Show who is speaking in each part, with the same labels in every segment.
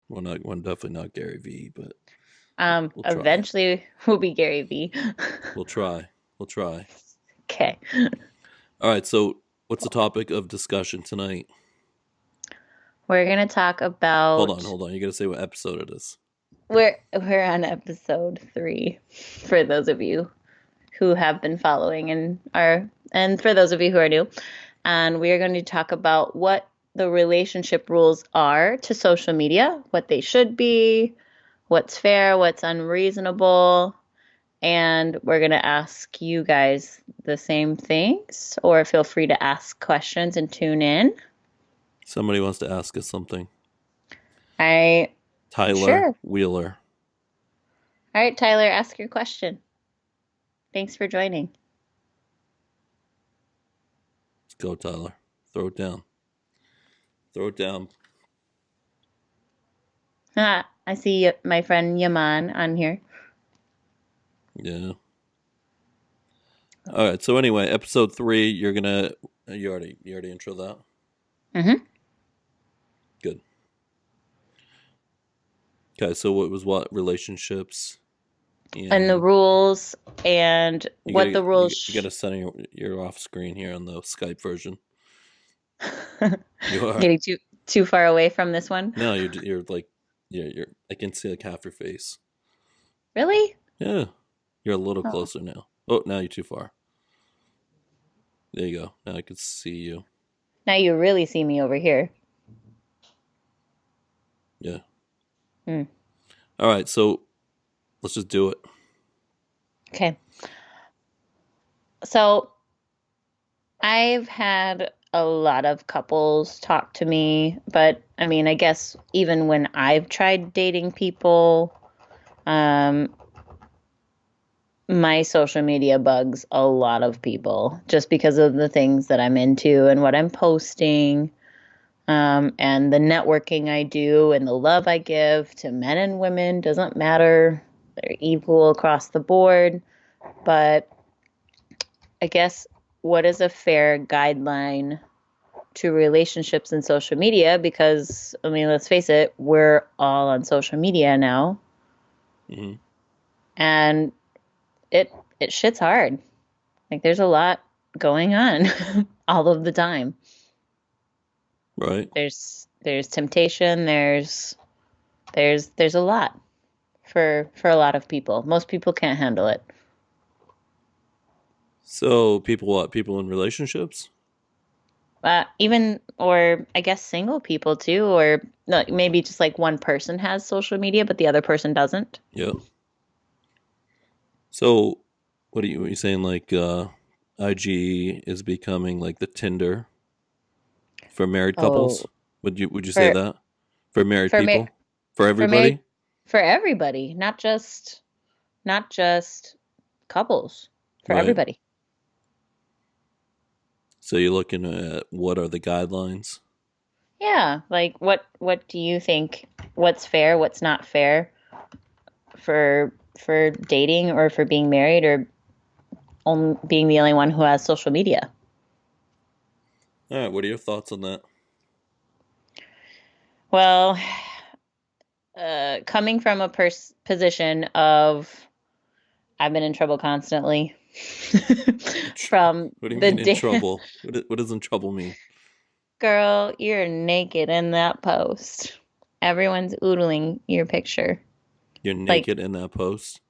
Speaker 1: We're definitely not Gary V, but we'll try.
Speaker 2: Eventually we'll be Gary V.
Speaker 1: We'll try. We'll try.
Speaker 2: Okay.
Speaker 1: All right. So, what's the topic of discussion tonight?
Speaker 2: We're gonna talk about
Speaker 1: Hold on. You got to say what episode it is.
Speaker 2: we're on episode 3 for those of you who have been following and for those of you who are new. And we are going to talk about what the relationship rules are to social media, what they should be, what's fair, what's unreasonable, and we're going to ask you guys the same things, or feel free to ask questions and tune in.
Speaker 1: Somebody wants to ask us something.
Speaker 2: I
Speaker 1: Tyler
Speaker 2: Sure.
Speaker 1: Wheeler.
Speaker 2: All right, Tyler, ask your question. Thanks for joining.
Speaker 1: Let's go, Tyler. Throw it down. Throw it down.
Speaker 2: I see my friend Yaman on here.
Speaker 1: Yeah. All right. So anyway, episode 3. You're gonna. You already intro that.
Speaker 2: Hmm.
Speaker 1: Good. Okay. So what relationships
Speaker 2: And the
Speaker 1: and
Speaker 2: rules and what the rules.
Speaker 1: you gotta send your off screen here on the Skype version. You are.
Speaker 2: Getting too far away from this one.
Speaker 1: No, you're like, yeah, you're. I can see like half your face.
Speaker 2: Really?
Speaker 1: Yeah, you're a little
Speaker 2: Oh.
Speaker 1: closer now. Oh, now you're too far. There you go. Now I can see you.
Speaker 2: Now you really see me over here.
Speaker 1: Yeah.
Speaker 2: Hmm.
Speaker 1: All right. So let's just do it.
Speaker 2: Okay. So I've had a lot of couples talk to me, but I mean, I guess even when I've tried dating people, um, my social media bugs a lot of people just because of the things that I'm into and what I'm posting, and the networking I do and the love I give to men and women doesn't matter. They're equal across the board. But I guess what is a fair guideline to relationships in social media? Because, I mean, let's face it, we're all on social media now,
Speaker 1: Hmm.
Speaker 2: and it it shits hard. Like there's a lot going on all of the time.
Speaker 1: Right.
Speaker 2: There's temptation, there's a lot for a lot of people. Most people can't handle it.
Speaker 1: So people, what? People in relationships?
Speaker 2: Even, or I guess single people too, or no, maybe just like one person has social media, but the other person doesn't.
Speaker 1: Yep. So what are you saying? Like, IG is becoming like the Tinder for married couples?
Speaker 2: Oh,
Speaker 1: Would you say
Speaker 2: for
Speaker 1: that for married
Speaker 2: for ma-
Speaker 1: people? For
Speaker 2: for married
Speaker 1: everybody?
Speaker 2: for everybody, not just couples, for
Speaker 1: Right.
Speaker 2: everybody.
Speaker 1: So you're looking at what are the guidelines?
Speaker 2: Yeah, like what do you think? What's fair? What's not fair for dating or for being married or being the only one who has social media?
Speaker 1: All right. What are your thoughts on that?
Speaker 2: Well, coming from a position of I've been in trouble constantly from
Speaker 1: What do you
Speaker 2: the
Speaker 1: mean in
Speaker 2: day.
Speaker 1: trouble? What does in trouble mean?
Speaker 2: Girl, you're naked in that post. Everyone's oodling your picture.
Speaker 1: You're
Speaker 2: Like,
Speaker 1: naked in that post,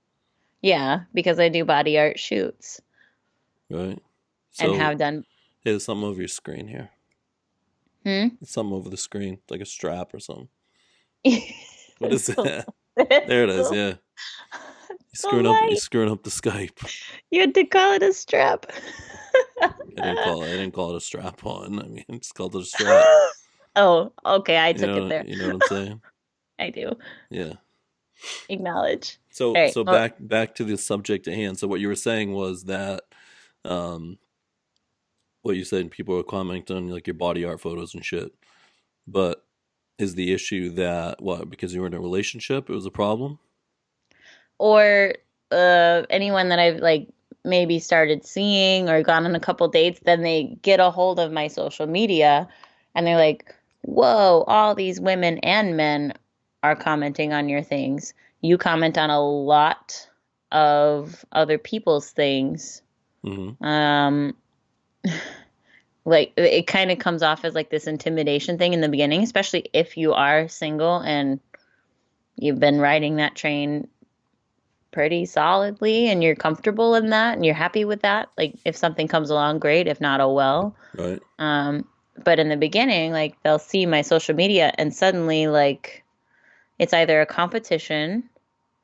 Speaker 2: yeah, because I do body art shoots
Speaker 1: right?
Speaker 2: and
Speaker 1: So
Speaker 2: have done.
Speaker 1: hey, there's something over your screen here.
Speaker 2: Hmm?
Speaker 1: There's something over the screen, like a strap or something. What is
Speaker 2: It's the,
Speaker 1: that? There it
Speaker 2: it's
Speaker 1: is.
Speaker 2: the,
Speaker 1: Yeah.
Speaker 2: the
Speaker 1: You're
Speaker 2: light.
Speaker 1: screwing up the Skype.
Speaker 2: You had to call it a strap.
Speaker 1: I didn't call it a strap on. I mean, it's called it a strap.
Speaker 2: Oh, okay, I took it there.
Speaker 1: You know what I'm saying?
Speaker 2: I do
Speaker 1: Yeah.
Speaker 2: acknowledge.
Speaker 1: So
Speaker 2: All right.
Speaker 1: so
Speaker 2: Well,
Speaker 1: back to the subject at hand. So what you were saying was that um what you said people were commenting on like your body art photos and shit. But is the issue that what because you were in a relationship it was a problem?
Speaker 2: or anyone that I've like maybe started seeing or gone on a couple dates, then they get a hold of my social media and they're like, "Whoa, all these women and men are commenting on your things. You comment on a lot of other people's things.
Speaker 1: Hmm.
Speaker 2: Um, like it kind of comes off as like this intimidation thing in the beginning, especially if you are single and you've been riding that train pretty solidly and you're comfortable in that and you're happy with that. Like if something comes along, great. If not, oh well.
Speaker 1: Right.
Speaker 2: Um, but in the beginning, like they'll see my social media and suddenly like it's either a competition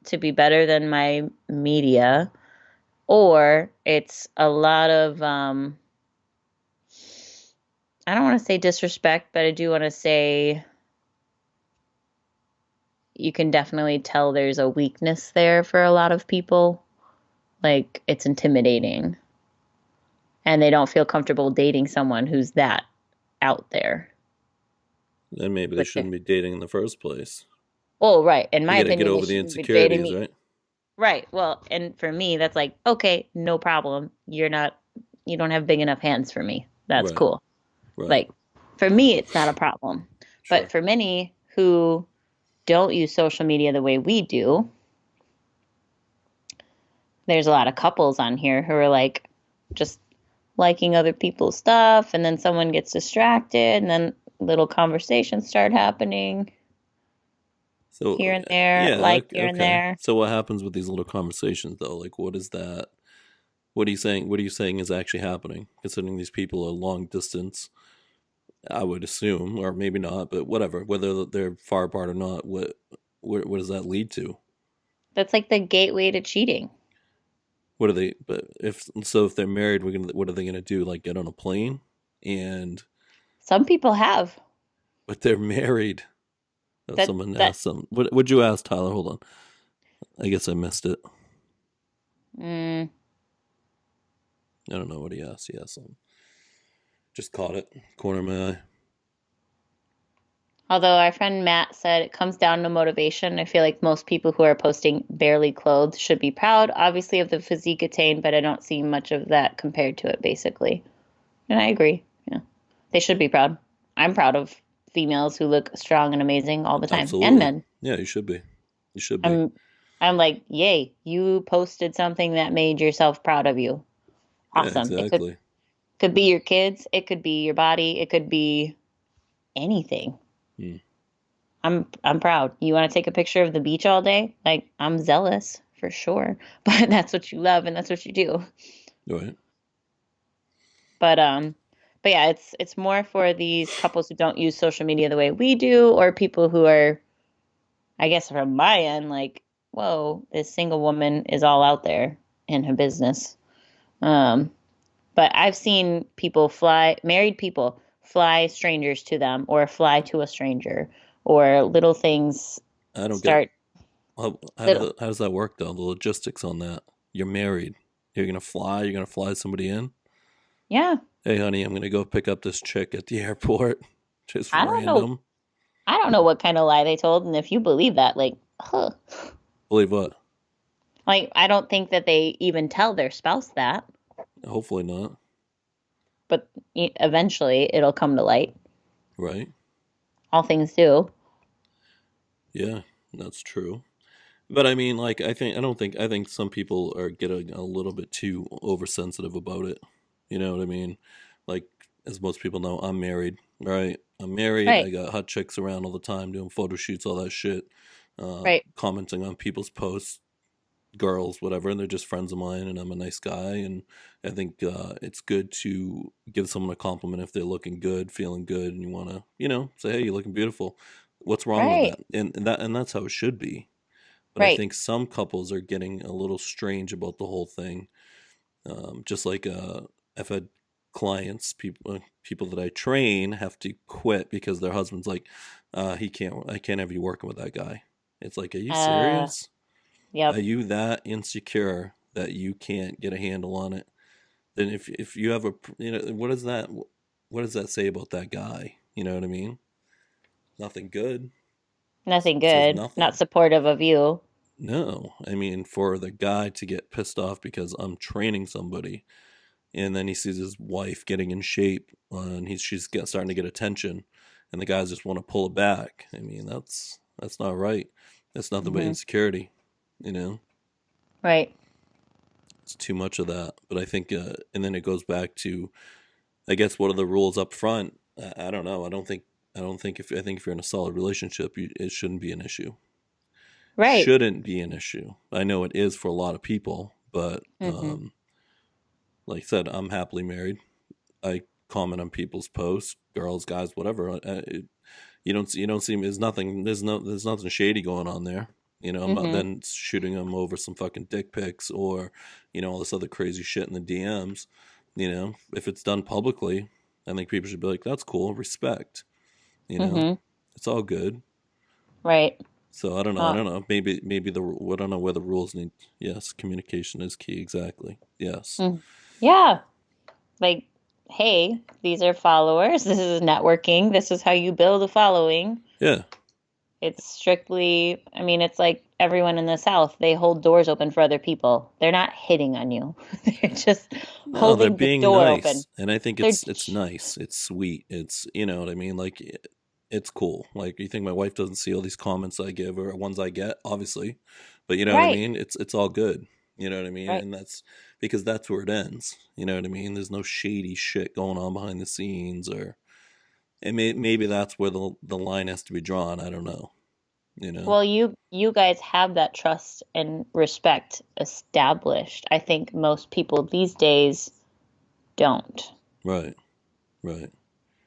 Speaker 2: to be better than my media or it's a lot of I don't want to say disrespect, but I do want to say you can definitely tell there's a weakness there for a lot of people. Like it's intimidating and they don't feel comfortable dating someone who's that out there.
Speaker 1: Then maybe they
Speaker 2: Which,
Speaker 1: shouldn't be dating in the first place.
Speaker 2: well, right. In
Speaker 1: You
Speaker 2: my
Speaker 1: got to get
Speaker 2: opinion, they
Speaker 1: over the
Speaker 2: shouldn't be dating
Speaker 1: insecurities,
Speaker 2: me.
Speaker 1: right?
Speaker 2: Right. Well, and for me, that's like, okay, no problem. You don't have big enough hands for me. That's
Speaker 1: Right.
Speaker 2: cool.
Speaker 1: Right.
Speaker 2: Like, for me, it's not a problem. But
Speaker 1: Sure.
Speaker 2: for many who don't use social media the way we do, there's a lot of couples on here who are like just liking other people's stuff, and then someone gets distracted, and then little conversations start happening
Speaker 1: So
Speaker 2: here and there,
Speaker 1: yeah,
Speaker 2: like here and
Speaker 1: okay.
Speaker 2: there.
Speaker 1: So what happens with these little conversations though? Like, what is that? What are you saying? What are you saying is actually happening? Considering these people are long distance, I would assume, or maybe not, but whatever. Whether they're far apart or not, what does that lead to?
Speaker 2: That's like the gateway to cheating.
Speaker 1: What are they? But if they're married, what are they gonna do? Like get on a plane, and
Speaker 2: Some people have
Speaker 1: but they're married.
Speaker 2: that
Speaker 1: Someone
Speaker 2: that
Speaker 1: asked some. What would you ask, Tyler? Hold on. I guess I missed it.
Speaker 2: mm,
Speaker 1: I don't know what he asked. He asked something. Just caught it. Corner of my eye.
Speaker 2: although our friend Matt said it comes down to motivation. I feel like most people who are posting barely clothed should be proud, obviously, of the physique attained, but I don't see much of that compared to it, basically. And I agree. Yeah. They should be proud. I'm proud of females who look strong and amazing all the time, and
Speaker 1: Absolutely.
Speaker 2: men.
Speaker 1: Yeah, you should be. You should be.
Speaker 2: I'm I'm like, yay, you posted something that made yourself proud of you.
Speaker 1: Yeah,
Speaker 2: Awesome. It
Speaker 1: exactly.
Speaker 2: could be your kids, it could be your body, it could be anything.
Speaker 1: Hmm.
Speaker 2: I'm proud. You want to take a picture of the beach all day? Like I'm zealous for sure, but that's what you love and that's what you do.
Speaker 1: Right.
Speaker 2: But but yeah, it's more for these couples who don't use social media the way we do, or people who are, I guess, from my end, like, whoa, this single woman is all out there in her business. Um, but I've seen people fly, married people fly strangers to them, or fly to a stranger, or little things
Speaker 1: I don't get
Speaker 2: start little.
Speaker 1: how does that work though? The logistics on that. You're married. You're gonna fly. You're gonna fly somebody in.
Speaker 2: Yeah,
Speaker 1: Hey, honey, I'm gonna go pick up this chick at the airport. Just
Speaker 2: I don't know.
Speaker 1: random.
Speaker 2: I don't know what kind of lie they told, and if you believe that, like, huh.
Speaker 1: Believe what?
Speaker 2: Like, I don't think that they even tell their spouse that,
Speaker 1: Hopefully not.
Speaker 2: but eventually it'll come to light.
Speaker 1: Right?
Speaker 2: All things do.
Speaker 1: Yeah, that's true. But I mean, like, I think some people are getting a little bit too oversensitive about it. You know what I mean? Like, as most people know, I'm married, right? I'm married. I
Speaker 2: Right,
Speaker 1: got hot chicks around all the time doing photo shoots, all that shit,
Speaker 2: right,
Speaker 1: commenting on people's posts, girls, whatever, and they're just friends of mine, and I'm a nice guy. And I think it's good to give someone a compliment if they're looking good, feeling good, and you want to, say, hey, you're looking beautiful. What's wrong with
Speaker 2: right,
Speaker 1: that? And that's how it should be, but I
Speaker 2: right.
Speaker 1: think some couples are getting a little strange about the whole thing. Just like I've had clients, people that I train have to quit because their husband's like, I can't have you working with that guy. It's like, are you
Speaker 2: Uh,
Speaker 1: serious? Are
Speaker 2: yep.
Speaker 1: you that insecure that you can't get a handle on it? Then if you have what does that say about that guy? You know what I mean? Nothing good.
Speaker 2: Nothing
Speaker 1: Says
Speaker 2: good. Not
Speaker 1: nothing.
Speaker 2: supportive of you.
Speaker 1: No, I mean for the guy to get pissed off because I'm training somebody, and then he sees his wife getting in shape, and starting to get attention, and the guys just want to pull it back. I mean That's not right. That's nothing but
Speaker 2: Hmm.
Speaker 1: insecurity. You know,
Speaker 2: Right.
Speaker 1: it's too much of that. But I think, and then it goes back to, I guess, what are the rules up front? I don't know. I don't think if I think if you're in a solid relationship, it shouldn't be an issue.
Speaker 2: Right.
Speaker 1: Shouldn't be an issue. I know it is for a lot of people, but
Speaker 2: Hmm.
Speaker 1: like I said, I'm happily married. I comment on people's posts, girls, guys, whatever. You don't see there's nothing there's nothing shady going on there. You know, I'm not
Speaker 2: Hmm.
Speaker 1: then shooting them over some fucking dick pics or all this other crazy shit in the DMs. You know, if it's done publicly, I think people should be like, that's cool, respect. You know,
Speaker 2: Hmm.
Speaker 1: it's all good.
Speaker 2: Right.
Speaker 1: So I don't know. I
Speaker 2: Uh,
Speaker 1: don't know. Maybe I don't know where the rules need. Yes, communication is key. Exactly. Yes.
Speaker 2: yeah. Like, hey, these are followers. This is networking. This is how you build a following.
Speaker 1: Yeah.
Speaker 2: It's strictly, I mean, it's like everyone in the South, they hold doors open for other people. They're not hitting on you. They're just
Speaker 1: No, they're
Speaker 2: holding the
Speaker 1: being
Speaker 2: door open.
Speaker 1: nice, and I think
Speaker 2: They're
Speaker 1: it's nice. It's sweet. It's what I mean. Like it's cool. Like you think my wife doesn't see all these comments I give or ones I get, obviously, but you know what I
Speaker 2: right,
Speaker 1: mean. It's all good. You know what I mean,
Speaker 2: right.
Speaker 1: and that's because that's where it ends. You know what I mean. There's no shady shit going on behind the scenes, or and maybe that's where the line has to be drawn. I don't know. You know.
Speaker 2: Well, you guys have that trust and respect established. I think most people these days don't.
Speaker 1: Right. Right.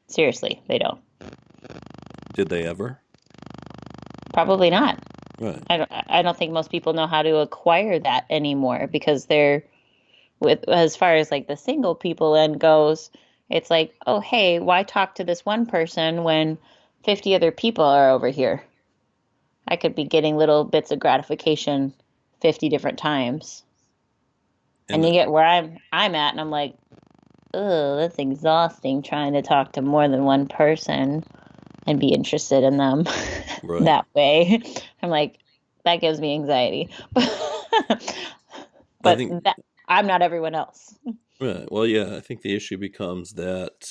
Speaker 2: Seriously, they don't.
Speaker 1: Did they ever?
Speaker 2: Probably not.
Speaker 1: Right.
Speaker 2: I don't think most people know how to acquire that anymore because they're with as far as like the single people end goes, it's like, oh hey, why talk to this one person when 50 other people are over here? I could be getting little bits of gratification 50 different times. And
Speaker 1: And
Speaker 2: you get where I'm at and I'm like, oh, that's exhausting trying to talk to more than one person and be interested in them
Speaker 1: right.
Speaker 2: that way. I'm like, that gives me anxiety.
Speaker 1: I
Speaker 2: But
Speaker 1: think
Speaker 2: that I'm not everyone else.
Speaker 1: right. Well, yeah, I think the issue becomes that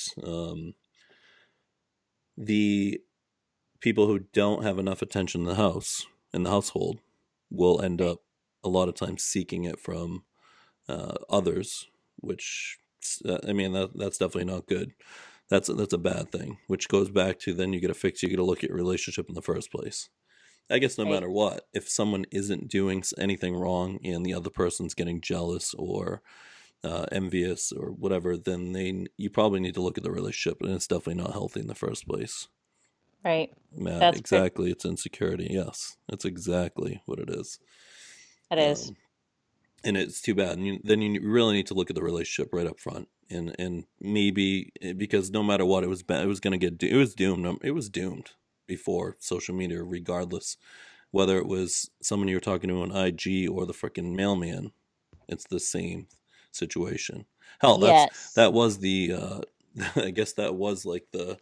Speaker 1: the people who don't have enough attention in the house, in the household, will end
Speaker 2: Right.
Speaker 1: up a lot of times seeking it from others, which I mean that's definitely not good. That's a bad thing. Which goes back to then you got to fix. You got to look at your relationship in the first place. I guess no
Speaker 2: Right.
Speaker 1: matter what, if someone isn't doing anything wrong and the other person's getting jealous or envious or whatever, then you probably need to look at the relationship, and it's definitely not healthy in the first place.
Speaker 2: Right.
Speaker 1: Matt,
Speaker 2: That's pretty,
Speaker 1: exactly. It's insecurity. Yes, that's exactly what it is.
Speaker 2: that is.
Speaker 1: Um, and it's too bad. And then you really need to look at the relationship right up front, and maybe because no matter what, it was bad. It was gonna get. It was doomed. It was doomed before social media, regardless whether it was someone you were talking to on IG or the freaking mailman. It's the same situation. Hell,
Speaker 2: Yes.
Speaker 1: that was the. I guess that was like that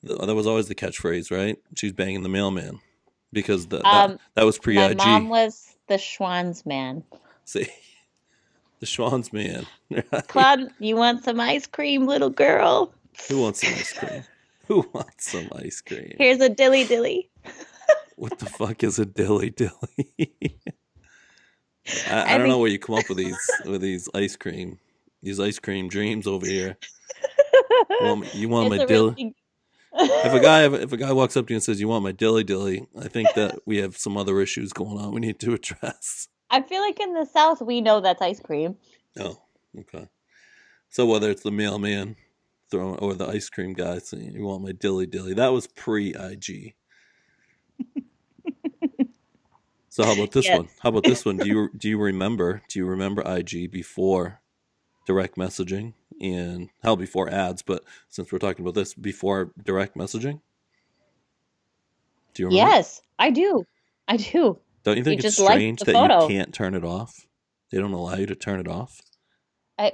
Speaker 1: was always the catchphrase, right? She's banging the mailman because
Speaker 2: Um,
Speaker 1: that was pre
Speaker 2: my mom
Speaker 1: IG.
Speaker 2: was the Schwann's man.
Speaker 1: See, the Schwann's man. Right?
Speaker 2: Claude, you want some ice cream, little girl?
Speaker 1: Who wants some ice cream? Who wants some ice cream?
Speaker 2: Here's a dilly dilly.
Speaker 1: What the fuck is a dilly dilly? I
Speaker 2: I
Speaker 1: don't know
Speaker 2: think
Speaker 1: where you come up with these ice cream dreams over here. You want my
Speaker 2: it's a
Speaker 1: dilly?
Speaker 2: really
Speaker 1: If a guy walks up to you and says you want my dilly dilly, I think that we have some other issues going on we need to address.
Speaker 2: I feel like in the South we know that's ice cream.
Speaker 1: Oh, okay. So whether it's the mailman throwing or the ice cream guy saying you want my dilly dilly, that was pre IG. So how about this
Speaker 2: Yes.
Speaker 1: one? How about this one? Do you remember IG before direct messaging and hell before ads? But since we're talking about this, before direct messaging, do you remember?
Speaker 2: Yes, I do. I do.
Speaker 1: Don't you
Speaker 2: You
Speaker 1: think it's
Speaker 2: just like
Speaker 1: strange
Speaker 2: the
Speaker 1: that you
Speaker 2: photo.
Speaker 1: can't turn it off? They don't allow you to turn it off.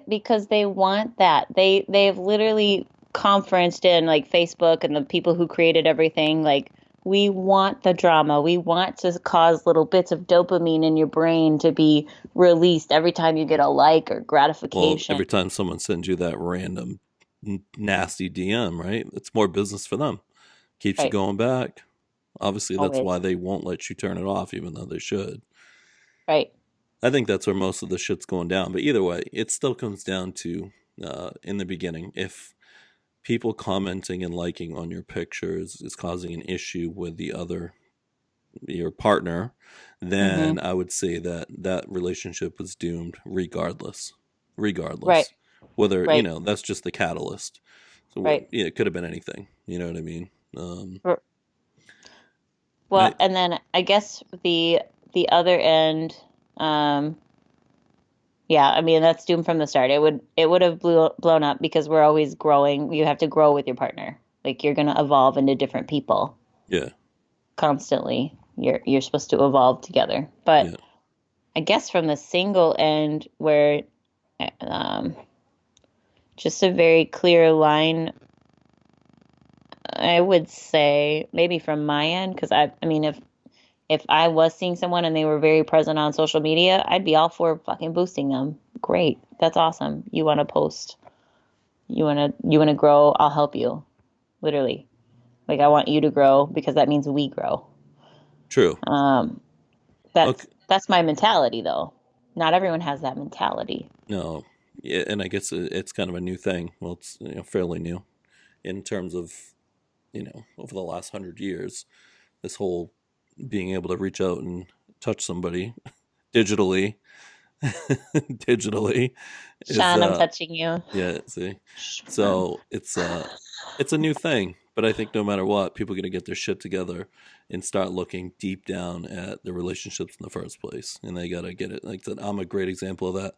Speaker 2: Because they want that. They've literally conferenced in like Facebook and the people who created everything like we want the drama. We want to cause little bits of dopamine in your brain to be released every time you get a like or
Speaker 1: Well,
Speaker 2: gratification.
Speaker 1: every time someone sends you that random nasty DM, right? It's more business for them. Keeps you
Speaker 2: Right.
Speaker 1: going back. Obviously, that's why
Speaker 2: Always.
Speaker 1: they won't let you turn it off, even though they should.
Speaker 2: Right.
Speaker 1: I think that's where most of the shit's going down. But either way, it still comes down to in the beginning, if people commenting and liking on your pictures is causing an issue with your partner,
Speaker 2: Mm-hmm.
Speaker 1: then I would say that that relationship was doomed regardless.
Speaker 2: Right.
Speaker 1: Regardless. Whether,
Speaker 2: Right.
Speaker 1: that's just the catalyst. So
Speaker 2: Right.
Speaker 1: yeah, it could have been anything. You know what I mean? Um,
Speaker 2: R-
Speaker 1: and
Speaker 2: Well, and then I guess the other end, um, yeah, I mean that's doomed from the start. It would have blown up because we're always growing. You have to grow with your partner. Like you're gonna evolve into different people
Speaker 1: yeah,
Speaker 2: constantly. You're supposed to evolve together. But
Speaker 1: yeah,
Speaker 2: I guess from the single end where um, just a very clear line, I would say maybe from my end, because I mean if I was seeing someone and they were very present on social media, I'd be all for fucking boosting them. Great. That's awesome. You want to post. You want to grow, I'll help you. Literally. Like I want you to grow because that means we grow.
Speaker 1: true.
Speaker 2: Um that's
Speaker 1: Okay,
Speaker 2: that's my mentality though. Not everyone has that mentality.
Speaker 1: no, yeah, and I guess it's kind of a new thing. Well, it's fairly new in terms of over the last 100 years. This whole being able to reach out and touch somebody digitally, digitally, is
Speaker 2: Sean, I'm touching you.
Speaker 1: yeah. See,
Speaker 2: Sean.
Speaker 1: so it's a new thing, but I think no matter what, people are gonna get their shit together and start looking deep down at the relationships in the first place, and they gotta get it. Like I said, I'm a great example of that.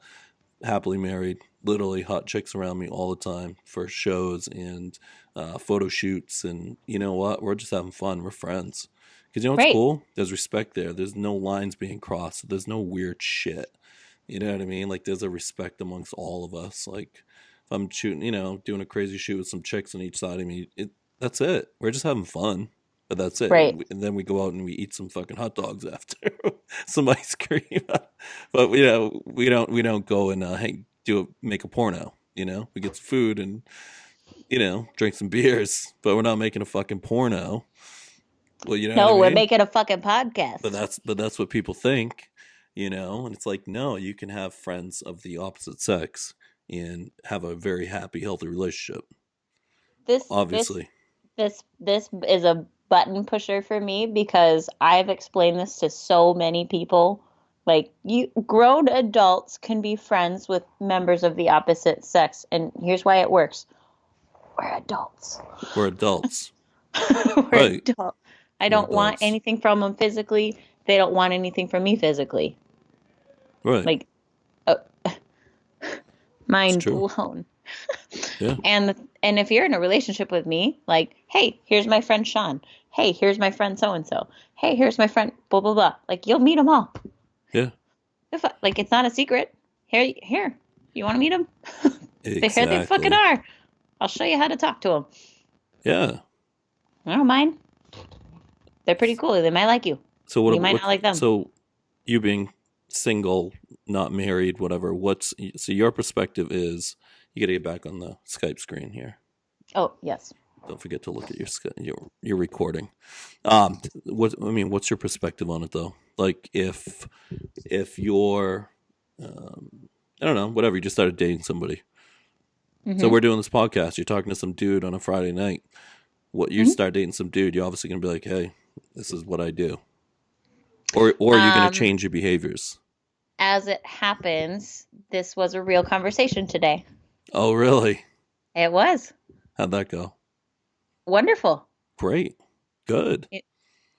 Speaker 1: Happily married, literally hot chicks around me all the time for shows and photo shoots, and you know what? We're just having fun. We're friends. Because you know what's
Speaker 2: Right.
Speaker 1: cool? There's respect there. There's no lines being crossed. There's no weird shit. You know what I mean? Like there's a respect amongst all of us. Like if I'm shooting, doing a crazy shoot with some chicks on each side of me, that's it. We're just having fun. But that's it.
Speaker 2: Right.
Speaker 1: And then we go out and we eat some fucking hot dogs after, some ice cream. But we don't go and make a porno. We get some food and drink some beers. But we're not making a fucking porno. Well, you know what I
Speaker 2: No, we're
Speaker 1: mean.
Speaker 2: making a fucking
Speaker 1: But
Speaker 2: podcast.
Speaker 1: that's what people think, and it's like, no, you can have friends of the opposite sex and have a very happy, healthy relationship.
Speaker 2: This this
Speaker 1: Obviously,
Speaker 2: this is a button pusher for me because I've explained this to so many people. Like you grown adults can be friends with members of the opposite sex, and here's why it works. We're adults.
Speaker 1: we're adults,
Speaker 2: We're
Speaker 1: right?
Speaker 2: adults. I
Speaker 1: We're
Speaker 2: don't want
Speaker 1: adults,
Speaker 2: anything from them physically. They don't want anything from me physically.
Speaker 1: right?
Speaker 2: Like, uh,
Speaker 1: It's
Speaker 2: mind
Speaker 1: true.
Speaker 2: blown.
Speaker 1: Yeah,
Speaker 2: And if you're in a relationship with me, like, hey, here's my friend Sean. Hey, here's my friend so and so. Hey, here's my friend blah blah blah. Like you'll meet them all.
Speaker 1: yeah,
Speaker 2: Like it's not a secret. Here. You want to meet them? Here they fucking
Speaker 1: exactly.
Speaker 2: are. I'll show you how to talk to them.
Speaker 1: Yeah.
Speaker 2: I don't mind. They're pretty cool. They might like you.
Speaker 1: So
Speaker 2: You might not like them.
Speaker 1: So you being single, not married, whatever. So your perspective is you got to get back on the Skype screen here.
Speaker 2: Oh yes.
Speaker 1: Don't forget to look at your recording. What's your perspective on it though? Like if you're, I don't know, whatever, you just started dating somebody. So
Speaker 2: Mm-hmm.
Speaker 1: we're doing this podcast. You're talking to some dude on a Friday night. What you
Speaker 2: Mm-hmm.
Speaker 1: start dating some dude, you're obviously gonna be like, hey, this is what I do, or you're gonna
Speaker 2: Um,
Speaker 1: change your behaviors.
Speaker 2: as it happens, this was a real conversation today.
Speaker 1: Oh, really?
Speaker 2: It was
Speaker 1: How'd that go?
Speaker 2: wonderful.
Speaker 1: Great, good.
Speaker 2: It,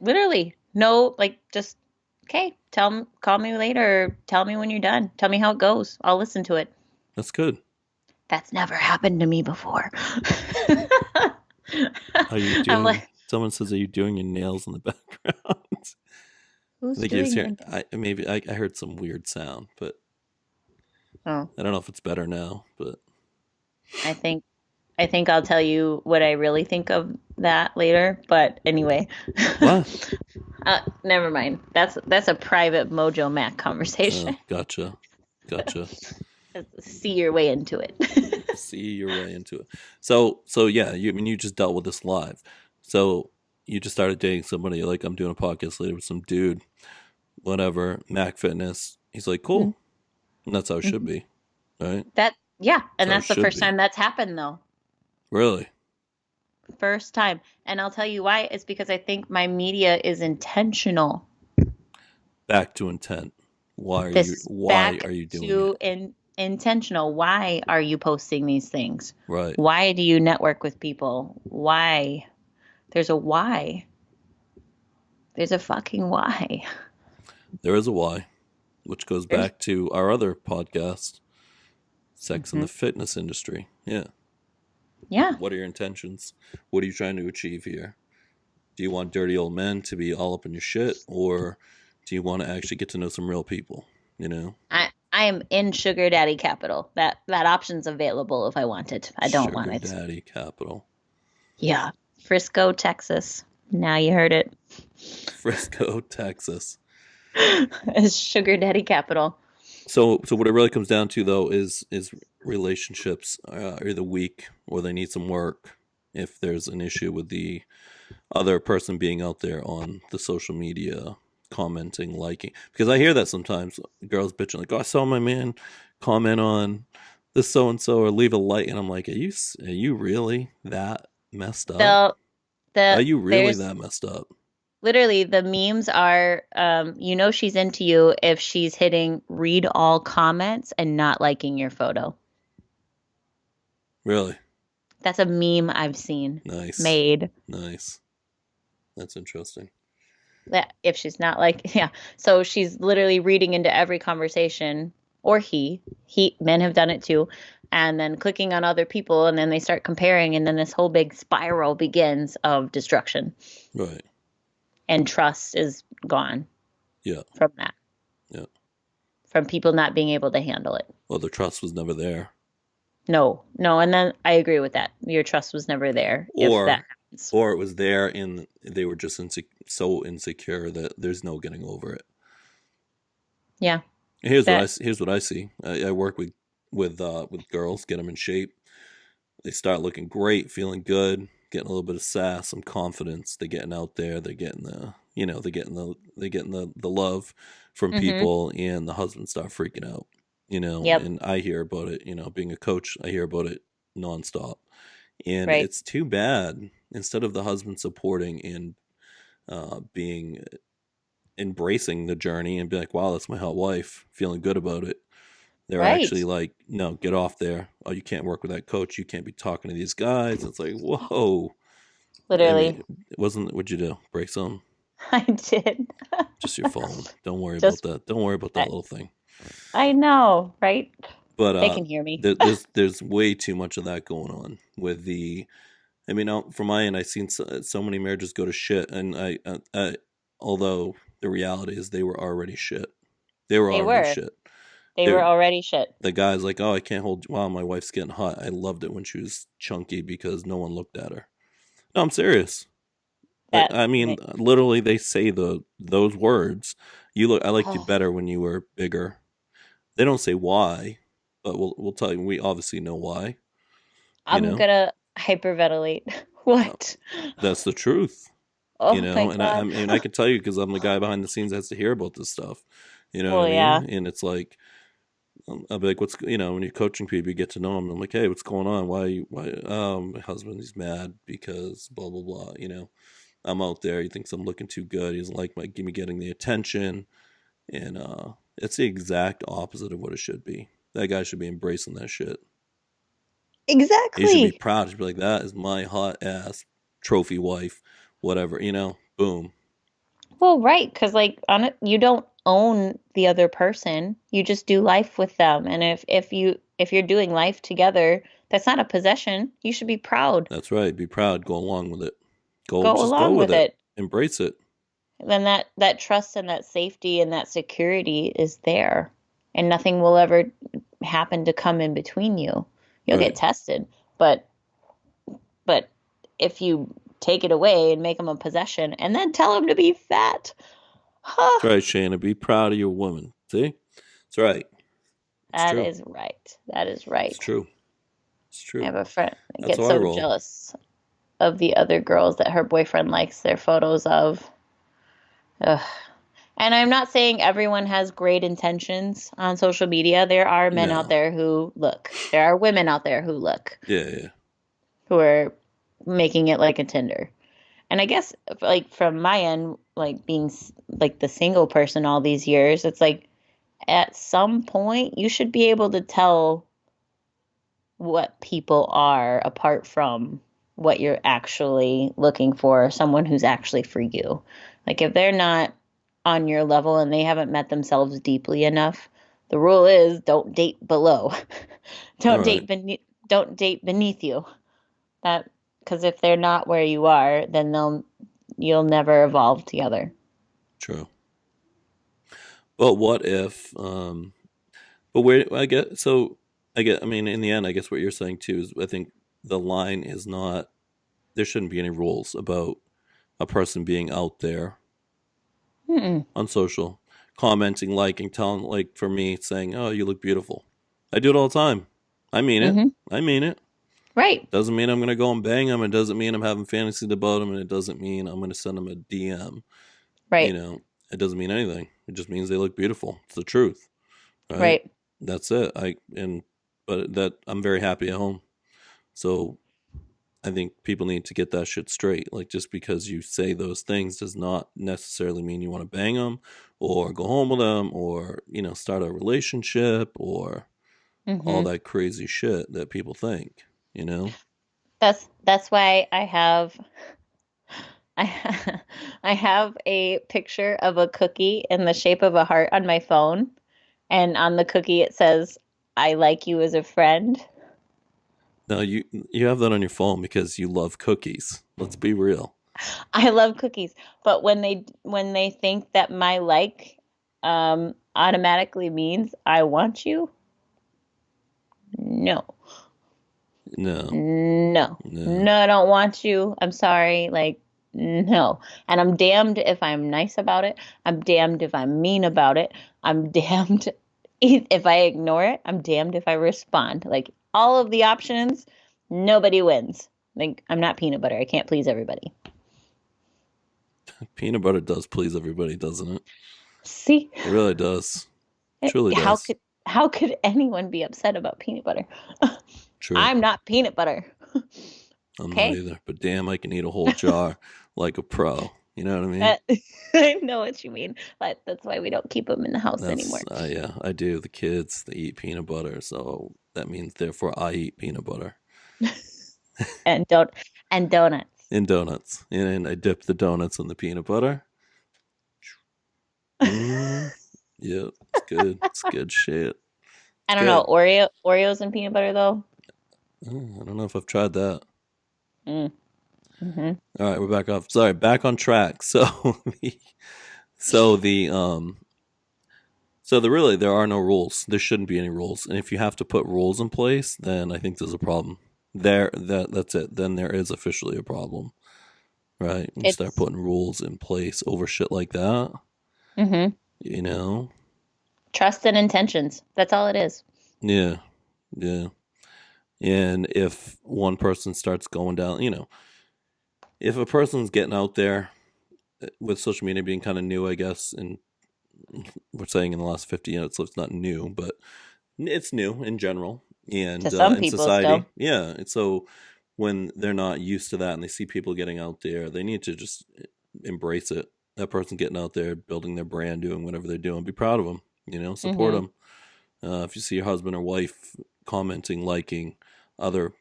Speaker 2: literally, no, like just okay. Call me later. Or tell me when you're done. Tell me how it goes. I'll listen to it.
Speaker 1: That's good.
Speaker 2: That's never happened to me before.
Speaker 1: Are you
Speaker 2: I'm
Speaker 1: doing?
Speaker 2: like,
Speaker 1: Someone says, "Are you doing your nails in the background?" I
Speaker 2: who's
Speaker 1: think you just
Speaker 2: doing
Speaker 1: hear.
Speaker 2: it?
Speaker 1: I heard some weird sound, but
Speaker 2: Oh,
Speaker 1: I don't know if it's better now. But
Speaker 2: I think I think I'll tell you what I really think of that later. But anyway,
Speaker 1: what?
Speaker 2: never mind. That's a private Mojo Mac conversation.
Speaker 1: Gotcha, gotcha.
Speaker 2: See your way into it.
Speaker 1: See your way into it. So yeah. You just dealt with this live. So you just started dating somebody, like I'm doing a podcast later with some dude, whatever, Mac Fitness. He's like, cool. And that's how it should
Speaker 2: Mm-hmm.
Speaker 1: be, right?
Speaker 2: Yeah,
Speaker 1: That's
Speaker 2: and
Speaker 1: how it
Speaker 2: that's the
Speaker 1: should
Speaker 2: first
Speaker 1: be.
Speaker 2: time that's happened though.
Speaker 1: Really?
Speaker 2: First time. And I'll tell you why. It's because I think my media is intentional.
Speaker 1: Back to intent. Why
Speaker 2: This is
Speaker 1: are
Speaker 2: back
Speaker 1: you doing it?
Speaker 2: to intentional. Why are you posting these things?
Speaker 1: Right.
Speaker 2: Why do you network with people? Why? There's a why. There's a fucking why.
Speaker 1: There is a why, which goes
Speaker 2: There's
Speaker 1: back to our other podcast, Sex in
Speaker 2: Mhm.
Speaker 1: the Fitness Industry. Yeah.
Speaker 2: Yeah.
Speaker 1: What are your intentions? What are you trying to achieve here? Do you want dirty old men to be all up in your shit, or do you want to actually get to know some real people? You know,
Speaker 2: I am in sugar daddy capital. That option's available if I want it. I don't want
Speaker 1: sugar
Speaker 2: it.
Speaker 1: daddy capital.
Speaker 2: Yeah. Frisco, Texas. Now you heard it.
Speaker 1: Frisco, Texas.
Speaker 2: It's sugar daddy capital.
Speaker 1: So what it really comes down to though is relationships are either weak or they need some work. If there's an issue with the other person being out there on the social media, commenting, liking, because I hear that sometimes girls bitching like, "Oh, I saw my man comment on this so and so or leave a like," and I'm like, are you really that messed up?
Speaker 2: The
Speaker 1: Are
Speaker 2: the
Speaker 1: you really
Speaker 2: there's
Speaker 1: that messed up?
Speaker 2: literally the memes are you know she's into you if she's hitting read all comments and not liking your photo.
Speaker 1: Really
Speaker 2: That's a meme I've seen
Speaker 1: nice,
Speaker 2: made.
Speaker 1: nice. That's interesting.
Speaker 2: That if she's not like yeah. So she's literally reading into every conversation or he men have done it too and then clicking on other people and then they start comparing and then this whole big spiral begins of destruction
Speaker 1: Right.
Speaker 2: and trust is gone
Speaker 1: Yeah.
Speaker 2: from that.
Speaker 1: Yeah.
Speaker 2: From people not being able to handle it.
Speaker 1: Well, the trust was never there.
Speaker 2: No, no, and then I agree with that. Your trust was never there if that
Speaker 1: Or
Speaker 2: happens.
Speaker 1: or it was there and they were just so insecure that there's no getting over it.
Speaker 2: Yeah,
Speaker 1: Here's
Speaker 2: that
Speaker 1: here's what I see. I work with girls, get them in shape. They start looking great, feeling good, getting a little bit of sass, some confidence. They're getting out there. They're getting the love from
Speaker 2: mhm.
Speaker 1: people, and the husbands start freaking out.
Speaker 2: Yep,
Speaker 1: And I hear about it. Being a coach, I hear about it nonstop, and
Speaker 2: right.
Speaker 1: it's too bad. Instead of the husband supporting and being embracing the journey and be like, wow, that's my hot wife, feeling good about it. They're
Speaker 2: Right.
Speaker 1: actually like, no, get off there. Oh, you can't work with that coach. You can't be talking to these guys. It's like, whoa. I
Speaker 2: Literally.
Speaker 1: mean, it wasn't, what'd you do? Break some?
Speaker 2: I did.
Speaker 1: Just your phone. Don't worry about
Speaker 2: Just
Speaker 1: that. Don't worry about that
Speaker 2: I,
Speaker 1: little thing.
Speaker 2: I know, right?
Speaker 1: But
Speaker 2: They can hear me.
Speaker 1: there's way too much of that going on with the. I mean, from my end, I've seen so many marriages go to shit, and although the reality is they were already shit. They were
Speaker 2: They
Speaker 1: already
Speaker 2: were.
Speaker 1: shit.
Speaker 2: They were
Speaker 1: They're
Speaker 2: already shit.
Speaker 1: the guy's like, oh, I can't hold. Wow, my wife's getting hot. I loved it when she was chunky because no one looked at her. No, I'm serious.
Speaker 2: That
Speaker 1: I mean, literally, they say those words. I liked you
Speaker 2: oh,
Speaker 1: better when you were bigger. They don't say why, but we'll tell you. We obviously know why. You
Speaker 2: I'm
Speaker 1: know,
Speaker 2: gonna hyperventilate.
Speaker 1: Uh,
Speaker 2: What?
Speaker 1: that's the truth.
Speaker 2: Oh my
Speaker 1: And I
Speaker 2: God.
Speaker 1: mean, I can tell you because I'm the guy behind the scenes that has to hear about this stuff. You know what
Speaker 2: Well,
Speaker 1: I
Speaker 2: yeah.
Speaker 1: mean? And it's like, I'll be like, what's, when you're coaching people, you get to know them. I'm like, hey, what's going on? Why, my husband, he's mad because blah, blah, blah. I'm out there. He thinks I'm looking too good. He doesn't like me getting the attention. And, it's the exact opposite of what it should be. That guy should be embracing that shit. He should be
Speaker 2: Exactly.
Speaker 1: proud. He should be like, that is my hot ass trophy wife, whatever, boom.
Speaker 2: Well, right, because like on it, you don't own the other person. You just do life with them. And if you're doing life together, that's not a possession. You should be proud.
Speaker 1: That's right. Be proud. Go along with it.
Speaker 2: Go
Speaker 1: Just go
Speaker 2: along
Speaker 1: with
Speaker 2: with
Speaker 1: it.
Speaker 2: it.
Speaker 1: Embrace it.
Speaker 2: Then that trust and that safety and that security is there. And nothing will ever happen to come in between you. You'll get
Speaker 1: Right.
Speaker 2: tested, but if you take it away and make them a possession and then tell them to be fat, huh,
Speaker 1: That's right, Shayna. Be proud of your woman. See? That's right. It's
Speaker 2: that
Speaker 1: true.
Speaker 2: is right. That is
Speaker 1: It's
Speaker 2: right.
Speaker 1: true. It's
Speaker 2: I
Speaker 1: true.
Speaker 2: have a friend that
Speaker 1: That's
Speaker 2: gets
Speaker 1: how I
Speaker 2: so
Speaker 1: roll.
Speaker 2: jealous of the other girls that her boyfriend likes their photos of. Ugh. And I'm not saying everyone has great intentions on social media. There are men out
Speaker 1: No.
Speaker 2: there who look. There are women out there who look,
Speaker 1: Yeah, yeah.
Speaker 2: who are making it like a Tinder. And I guess like from my end, like being like the single person all these years, it's like at some point you should be able to tell what people are apart from what you're actually looking for, someone who's actually for you. Like if they're not on your level and they haven't met themselves deeply enough, the rule is don't date below.
Speaker 1: All
Speaker 2: don't
Speaker 1: right.
Speaker 2: date beneath don't date beneath you. That because if they're not where you are, then you'll never evolve together.
Speaker 1: True. But what if but where I mean in the end I guess what you're saying too is I think the line is not there shouldn't be any rules about a person being out there
Speaker 2: Mm-mm.
Speaker 1: on social, commenting, liking, telling, like for me, saying, "Oh, you look beautiful." I do it all the time. I mean it.
Speaker 2: Mm-hmm.
Speaker 1: I mean it.
Speaker 2: Right.
Speaker 1: Doesn't mean I'm gonna go and bang them. It doesn't mean I'm having fantasies about them, and it doesn't mean I'm gonna send them a DM. You
Speaker 2: Right.
Speaker 1: know, it doesn't mean anything. It just means they look beautiful. It's the truth, right?
Speaker 2: Right.
Speaker 1: That's it. But that I'm very happy at home. So I think people need to get that shit straight. Like just because you say those things does not necessarily mean you want to bang them or go home with them or, start a relationship or all
Speaker 2: Mm-hmm.
Speaker 1: that crazy shit that people think, you know?
Speaker 2: That's why I I have a picture of a cookie in the shape of a heart on my phone, and on the cookie it says, "I like you as a friend."
Speaker 1: Now you have that on your phone because you love cookies. Let's be real.
Speaker 2: I love cookies, but when they think that my like automatically means I want you, no.
Speaker 1: No.
Speaker 2: No.
Speaker 1: No.
Speaker 2: No, I don't want you. I'm sorry. Like, no. And I'm damned if I'm nice about it. I'm damned if I'm mean about it. I'm damned if I ignore it. I'm damned if I respond. Like, all of the options, nobody wins. Like, I'm not peanut butter. I can't please everybody.
Speaker 1: Peanut butter does please everybody, doesn't it?
Speaker 2: See?
Speaker 1: It really does. Truly
Speaker 2: How
Speaker 1: does.
Speaker 2: could anyone be upset about peanut butter?
Speaker 1: True.
Speaker 2: I'm not peanut butter.
Speaker 1: I'm not
Speaker 2: Okay?
Speaker 1: either. But damn, I can eat a whole jar like a pro. You know what I mean?
Speaker 2: Uh, I know what you mean, but that's why we don't keep them in the house
Speaker 1: That's
Speaker 2: anymore.
Speaker 1: yeah, I do. The kids they eat peanut butter, so that means therefore I eat peanut butter
Speaker 2: And don't and donuts.
Speaker 1: in donuts, and I dip the donuts in the peanut butter. Mm, yep, it's good. It's good shit. It's
Speaker 2: I don't know,
Speaker 1: good.
Speaker 2: Oreos and peanut butter though.
Speaker 1: I don't know if I've tried that.
Speaker 2: Mm, hmm.
Speaker 1: All right, we're back off. Sorry, back on track. So the really there are no rules. There shouldn't be any rules. And if you have to put rules in place, then I think there's a problem. That's it. Then there is officially a problem, right? When you start
Speaker 2: It's
Speaker 1: putting rules in place over shit like that,
Speaker 2: hmm
Speaker 1: you know?
Speaker 2: trust and intentions. That's all it is.
Speaker 1: Yeah. Yeah. And if one person starts going down, if a person's getting out there with social media being kind of new, I guess, and we're saying in the last 50 years, so it's not new, but it's new in general
Speaker 2: To
Speaker 1: and
Speaker 2: some
Speaker 1: in
Speaker 2: people
Speaker 1: society.
Speaker 2: still.
Speaker 1: Yeah. And so when they're not used to that and they see people getting out there, they need to just embrace it. That person getting out there, building their brand, doing whatever they're doing, be proud of them, support
Speaker 2: Hmm.
Speaker 1: them. If you see your husband or wife commenting, liking other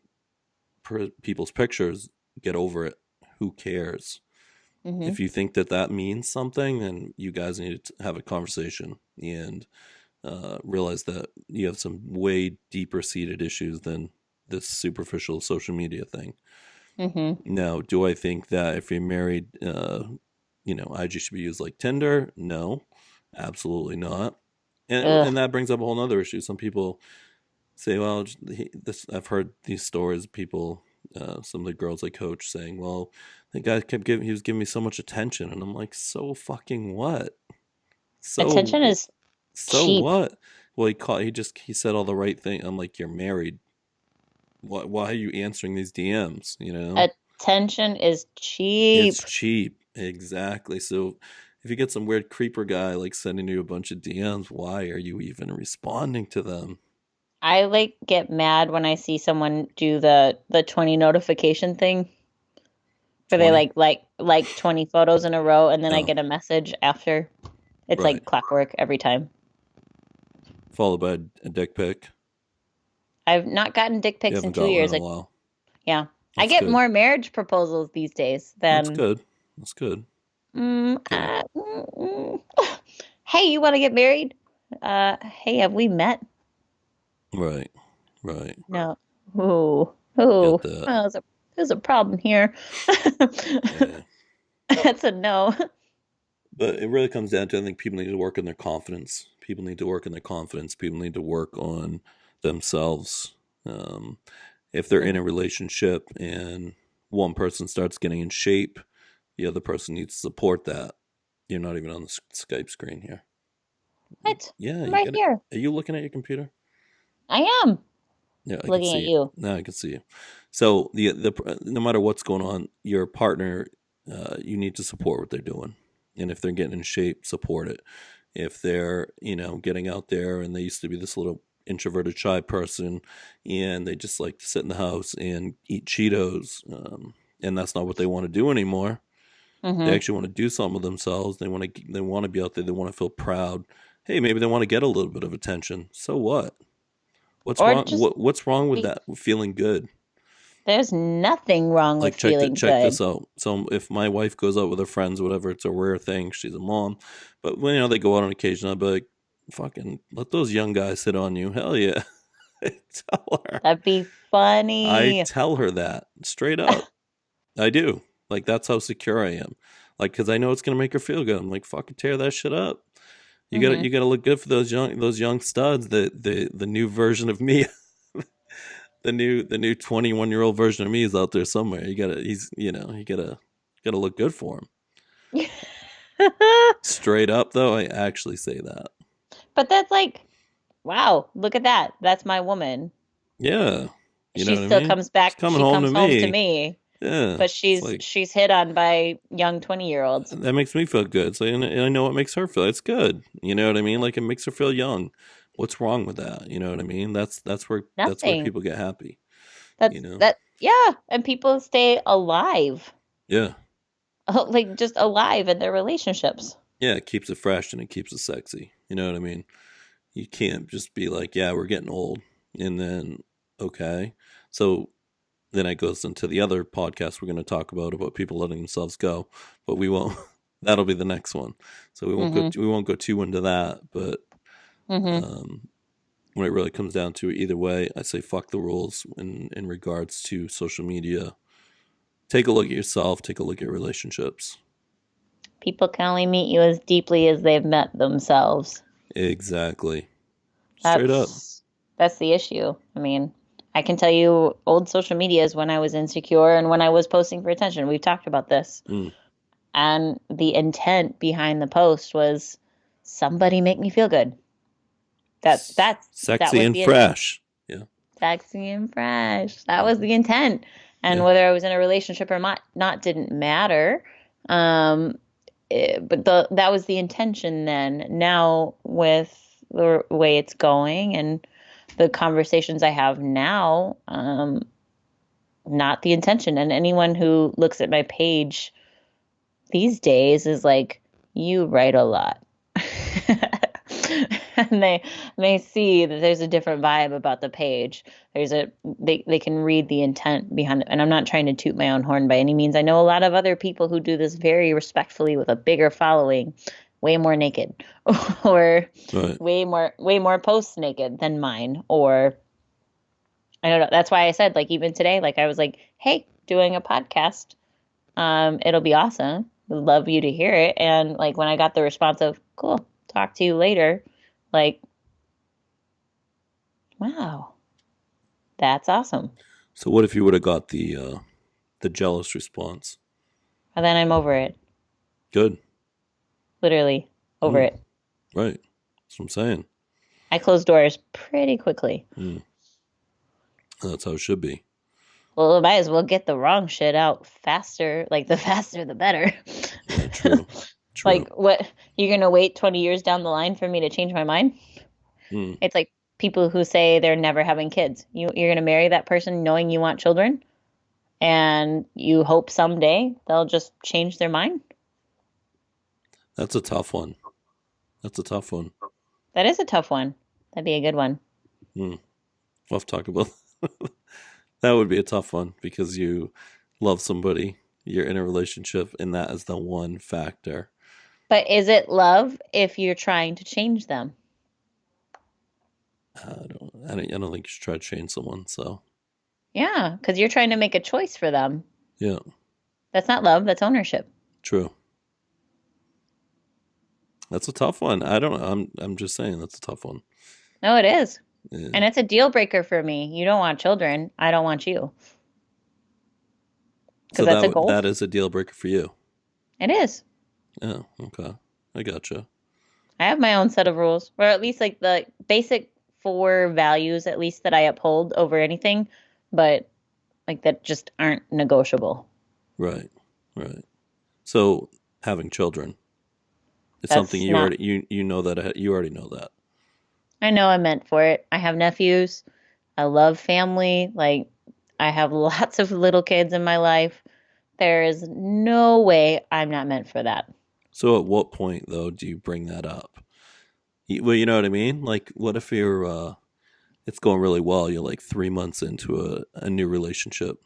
Speaker 1: people's pictures, get over it. Who cares?
Speaker 2: Hmm.
Speaker 1: If you think that that means something, then you guys need to have a conversation and realize that you have some way deeper seated issues than this superficial social media thing.
Speaker 2: Hmm.
Speaker 1: Now, do I think that if you're married, IG should be used like Tinder? No, absolutely not. And
Speaker 2: Ugh.
Speaker 1: that brings up a whole other issue. Some people say, well, this I've heard these stories. People, some of the girls I coach saying, well, the guy he was giving me so much attention, and I'm like, so fucking what? So
Speaker 2: Attention is
Speaker 1: so
Speaker 2: cheap.
Speaker 1: what? Well, he said all the right thing. I'm like, you're married. Why are you answering these DMs? You know?
Speaker 2: Attention is cheap.
Speaker 1: It's cheap. Exactly. So if you get some weird creeper guy like sending you a bunch of DMs, why are you even responding to them?
Speaker 2: I like get mad when I see someone do the 20 notification thing where they
Speaker 1: 20?
Speaker 2: like 20 photos in a row and then I
Speaker 1: Oh,
Speaker 2: get a message after. It's
Speaker 1: right.
Speaker 2: like clockwork every time.
Speaker 1: Followed by a dick pic.
Speaker 2: I've not gotten dick
Speaker 1: You
Speaker 2: pics in
Speaker 1: haven't
Speaker 2: 2
Speaker 1: got one in
Speaker 2: years.
Speaker 1: a while.
Speaker 2: Yeah. I
Speaker 1: That's
Speaker 2: get
Speaker 1: good.
Speaker 2: more marriage proposals these days
Speaker 1: That's
Speaker 2: than
Speaker 1: good. That's good. Good.
Speaker 2: hey, you want to get married? Hey, have we met?
Speaker 1: Right. Right.
Speaker 2: No. Ooh.
Speaker 1: Get
Speaker 2: Ooh.
Speaker 1: that.
Speaker 2: Oh, there's a problem here.
Speaker 1: Yeah.
Speaker 2: That's a no.
Speaker 1: But it really comes down to, I think people need to work on their confidence. People need to work on their confidence. People need to work on themselves. Um, if they're in a relationship and one person starts getting in shape, the other person needs to support that. You're not even on the Skype screen here.
Speaker 2: What?
Speaker 1: Yeah,
Speaker 2: I'm
Speaker 1: you
Speaker 2: right
Speaker 1: get it.
Speaker 2: here.
Speaker 1: Are you looking at your computer?
Speaker 2: I am
Speaker 1: Yeah, I can
Speaker 2: looking
Speaker 1: see
Speaker 2: at
Speaker 1: it.
Speaker 2: you.
Speaker 1: Now I can see you. So the no matter what's going on, your partner, you need to support what they're doing, and if they're getting in shape, support it. If they're getting out there and they used to be this little introverted shy person, and they just like to sit in the house and eat Cheetos, and that's not what they want to do anymore. They
Speaker 2: Mm-hmm.
Speaker 1: actually want to do something with themselves. They want to be out there. They want to feel proud. Hey, maybe they want to get a little bit of attention. So what? What's
Speaker 2: Or
Speaker 1: wrong?
Speaker 2: just
Speaker 1: What's wrong with
Speaker 2: be,
Speaker 1: that? Feeling good.
Speaker 2: there's nothing wrong with
Speaker 1: Like
Speaker 2: feeling
Speaker 1: check
Speaker 2: good.
Speaker 1: this out. So if my wife goes out with her friends, whatever, it's a rare thing. She's a mom, but when they go out on occasion, I'll be like, "Fucking let those young guys hit on you." Hell yeah, I tell her.
Speaker 2: That'd be
Speaker 1: I
Speaker 2: funny.
Speaker 1: tell her that straight up. I do. Like that's how secure I am. Like because I know it's gonna make her feel good. I'm like, fucking tear that shit up.
Speaker 2: Mm-hmm.
Speaker 1: You gotta look good for those young studs. The new version of me. The new 21-year-old version of me is out there somewhere. You gotta look good for him. Straight up though, I actually say that.
Speaker 2: But that's like, wow, look at that. That's my woman.
Speaker 1: Yeah, you know
Speaker 2: She
Speaker 1: what I
Speaker 2: still
Speaker 1: mean.
Speaker 2: comes
Speaker 1: She's
Speaker 2: back.
Speaker 1: coming
Speaker 2: She
Speaker 1: home to
Speaker 2: comes home to
Speaker 1: me.
Speaker 2: me,
Speaker 1: Yeah,
Speaker 2: but
Speaker 1: it's like
Speaker 2: she's hit on by young 20-year-olds.
Speaker 1: that makes me feel good. So and I know what makes her feel. It's good. You know what I mean? Like it makes her feel young. What's wrong with that? You know what I mean? That's where
Speaker 2: Nothing.
Speaker 1: people get happy. You
Speaker 2: That's
Speaker 1: know?
Speaker 2: that yeah, and people stay alive.
Speaker 1: Yeah,
Speaker 2: Like just alive in their relationships.
Speaker 1: yeah. It keeps it fresh and it keeps it sexy. You know what I mean? You can't just be like, yeah, we're getting old, and then okay. So then it goes into the other podcast we're going to talk about people letting themselves go, but we won't. That'll be the next one. So
Speaker 2: Mhm.
Speaker 1: we won't go too into that. But
Speaker 2: Mhm.
Speaker 1: um, when it really comes down to it, either way, I say fuck the rules in regards to social media. Take a look at yourself. Take a look at relationships.
Speaker 2: People can only meet you as deeply as they've met themselves.
Speaker 1: Exactly. Straight up.
Speaker 2: That's the issue. I mean, I can tell you old social media is when I was insecure and when I was posting for attention. We've talked about this.
Speaker 1: Mm.
Speaker 2: And the intent behind the post was somebody make me feel good. That
Speaker 1: Sexy
Speaker 2: was
Speaker 1: and
Speaker 2: the
Speaker 1: fresh. Yeah.
Speaker 2: sexy and fresh. That was
Speaker 1: Mm-hmm.
Speaker 2: the intent. And
Speaker 1: Yeah.
Speaker 2: whether I was in a relationship or not didn't matter. Um, but that was the intention then. Now with the way it's going and the conversations I have now, not the intention. And anyone who looks at my page these days is like, you write a lot. And they see that there's a different vibe about the page. They can read the intent behind it. And I'm not trying to toot my own horn by any means. I know a lot of other people who do this very respectfully with a bigger following, way more naked or
Speaker 1: Right.
Speaker 2: way more posts naked than mine. Or I don't know. That's why I said, like, even today, like I was like, hey, doing a podcast. It'll be awesome. Would love you to hear it. And like when I got the response of cool, talk to you later, like, wow, that's awesome.
Speaker 1: So what if you would have got the jealous response?
Speaker 2: And then I'm over it.
Speaker 1: Good.
Speaker 2: Literally over
Speaker 1: Mm,
Speaker 2: it.
Speaker 1: right. That's what I'm saying.
Speaker 2: I close doors pretty quickly.
Speaker 1: Mm, that's how it should be.
Speaker 2: Well, might as well get the wrong shit out faster. Like the faster, the better.
Speaker 1: Yeah, true. True.
Speaker 2: Like, what? You're gonna wait 20 years down the line for me to change my mind?
Speaker 1: Mm,
Speaker 2: It's like people who say they're never having kids. You're gonna marry that person knowing you want children, and you hope someday they'll just change their mind.
Speaker 1: that's a tough one. That's a tough one.
Speaker 2: That is a tough one. That'd be a good one.
Speaker 1: Mm. We'll have to talk about that. Would be a tough one because you love somebody, you're in a relationship, and that is the one factor.
Speaker 2: But is it love if you're trying to change them?
Speaker 1: I don't think you should try to change someone. So
Speaker 2: Yeah, because you're trying to make a choice for them.
Speaker 1: yeah,
Speaker 2: That's not love, that's ownership.
Speaker 1: true. That's a tough one. I don't know. I'm just saying that's a tough one.
Speaker 2: No, it is.
Speaker 1: Yeah.
Speaker 2: And it's a deal breaker for me. You don't want children. I don't want you.
Speaker 1: So
Speaker 2: Because that's a
Speaker 1: that
Speaker 2: goal.
Speaker 1: that is a deal breaker for you.
Speaker 2: It is.
Speaker 1: Yeah. Okay. I gotcha.
Speaker 2: I have my own set of rules, or at least like the basic four values, at least that I uphold over anything, but like that just aren't negotiable.
Speaker 1: Right. Right. So having children is something
Speaker 2: That's
Speaker 1: you
Speaker 2: not,
Speaker 1: you know that you already know that.
Speaker 2: I know I'm meant for it. I have nephews. I love family. Like, I have lots of little kids in my life. There is no way I'm not meant for that.
Speaker 1: So at what point though do you bring that up? Well, you know what I mean. Like, what if you're it's going really well? You're like 3 months into a new relationship.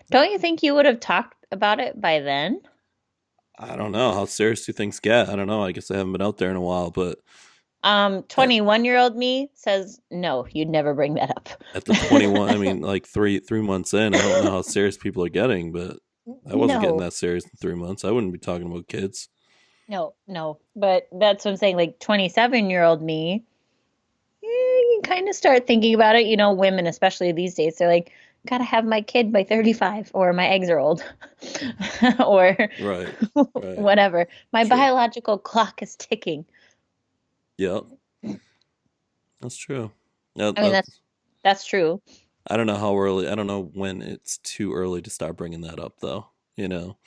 Speaker 2: Don't you think you would have talked about it by then?
Speaker 1: I don't know how serious do things get. I don't know. I guess I haven't been out there in a while, but
Speaker 2: 21-year-old me says, no, you'd never bring that up.
Speaker 1: at the 21, I mean, like three months in, I don't know how serious people are getting, but I wasn't getting
Speaker 2: No,
Speaker 1: that serious in 3 months. I wouldn't be talking about kids.
Speaker 2: no, no. But that's what I'm saying. Like 27-year-old me, you kind of start thinking about it. Women, especially these days, they're like, gotta have my kid by 35, or my eggs are old, or
Speaker 1: Right. Right.
Speaker 2: whatever. My
Speaker 1: True.
Speaker 2: biological clock is ticking.
Speaker 1: Yep. That's true. That,
Speaker 2: I mean,
Speaker 1: that,
Speaker 2: that's true.
Speaker 1: I don't know how early. I don't know when it's too early to start bringing that up, though. You know.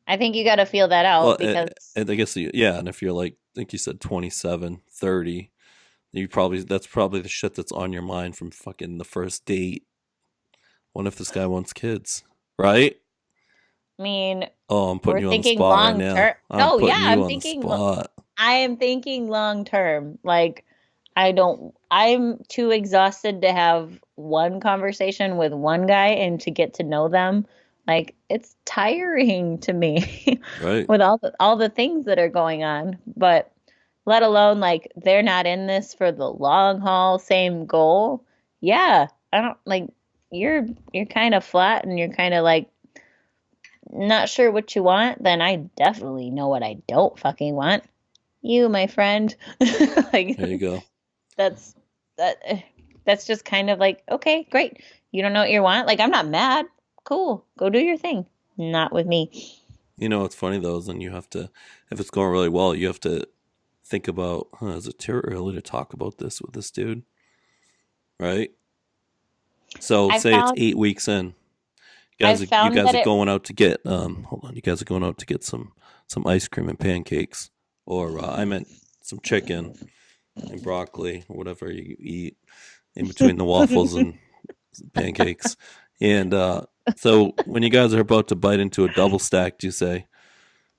Speaker 2: I think you got to feel that
Speaker 1: Well,
Speaker 2: out because
Speaker 1: I guess yeah, and if you're like, I think you said 27, 30, that's probably the shit that's on your mind from fucking the first date. What if this guy wants kids? Right?
Speaker 2: I mean,
Speaker 1: Oh, I'm putting
Speaker 2: we're
Speaker 1: you on the
Speaker 2: thinking
Speaker 1: spot right
Speaker 2: long
Speaker 1: now.
Speaker 2: term.
Speaker 1: I'm
Speaker 2: No, yeah,
Speaker 1: putting you on the spot.
Speaker 2: I am thinking long term. Like, I'm too exhausted to have one conversation with one guy and to get to know them. Like, it's tiring to me
Speaker 1: Right?
Speaker 2: with all the things that are going on. But let alone like they're not in this for the long haul, same goal. Yeah, I don't like you're kind of flat and you're kind of like not sure what you want, then I definitely know what I don't fucking want. You, my friend. Like
Speaker 1: There you go.
Speaker 2: that's that that's just kind of like, okay, great. You don't know what you want? Like I'm not mad. Cool. Go do your thing. Not with me.
Speaker 1: You know what's funny though is then you have to, if it's going really well, you have to think about, is it too early to talk about this with this dude? Right? So
Speaker 2: I
Speaker 1: say it's
Speaker 2: found
Speaker 1: 8 weeks in.
Speaker 2: I
Speaker 1: You
Speaker 2: found
Speaker 1: guys
Speaker 2: that
Speaker 1: are
Speaker 2: it
Speaker 1: going out to get hold on, you guys are going out to get some ice cream and pancakes, or I meant some chicken and broccoli or whatever you eat in between the waffles and pancakes. And so when you guys are about to bite into a double stack, do you say,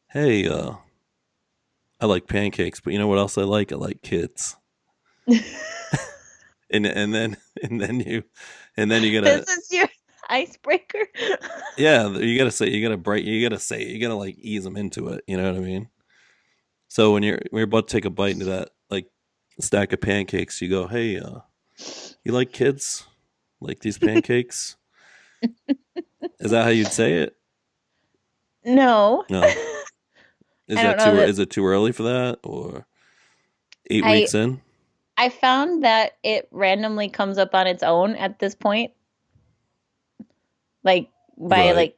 Speaker 1: "Hey, I like pancakes, but you know what else I like? I like kids." And then you gotta,
Speaker 2: this is your icebreaker.
Speaker 1: yeah, you gotta say, you gotta like ease them into it. You know what I mean? So when you're about to take a bite into that like stack of pancakes, you go, "Hey, you like kids? Like these pancakes?" Is that how you'd say it?
Speaker 2: No.
Speaker 1: No.
Speaker 2: I don't know that
Speaker 1: Is it too early for that, or eight
Speaker 2: I
Speaker 1: weeks in?
Speaker 2: I found that it randomly comes up on its own at this point, like by
Speaker 1: Right.